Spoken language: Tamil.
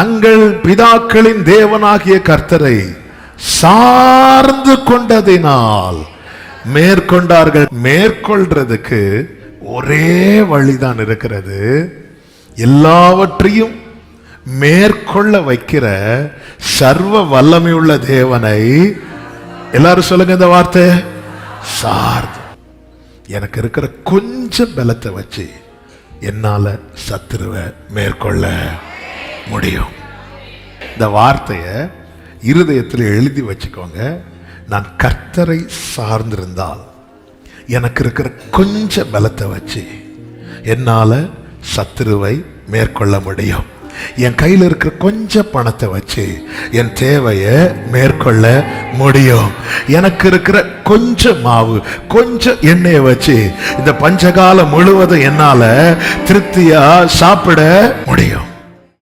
தங்கள் பிதாக்களின் தேவனாகிய கர்த்தரை சார்ந்து கொண்டதினால் மேற்கொண்டார்கள். மேற்கொள்றதுக்கு ஒரே வழிதான் இருக்கிறது. எல்லாவற்றையும் மேற்கொள்ள வைக்கிற சர்வ வல்லமையுள்ள தேவனை எல்லாரும் சொல்லுங்க இந்த வார்த்தை, சார்ந்து. எனக்கு இருக்கிற கொஞ்சம் பலத்தை வச்சு என்னால சத்துருவை மேற்கொள்ள முடியும். இந்த வார்த்தையை இருதயத்தில் எழுதி வச்சுக்கோங்க. நான் கர்த்தரை சார்ந்திருந்தால் எனக்கு இருக்கிற கொஞ்சம் பலத்தை வச்சு என்னால சத்துருவை மேற்கொள்ள முடியும். என் கையில் இருக்கிற கொஞ்சம் பணத்தை வச்சு என் தேவையை மேற்கொள்ள முடியும். எனக்கு இருக்கிற கொஞ்சம் மாவு, கொஞ்சம் எண்ணெயை வச்சு இந்த பஞ்சகாலம் முழுவதும் என்னால திருப்தியா சாப்பிட முடியும்.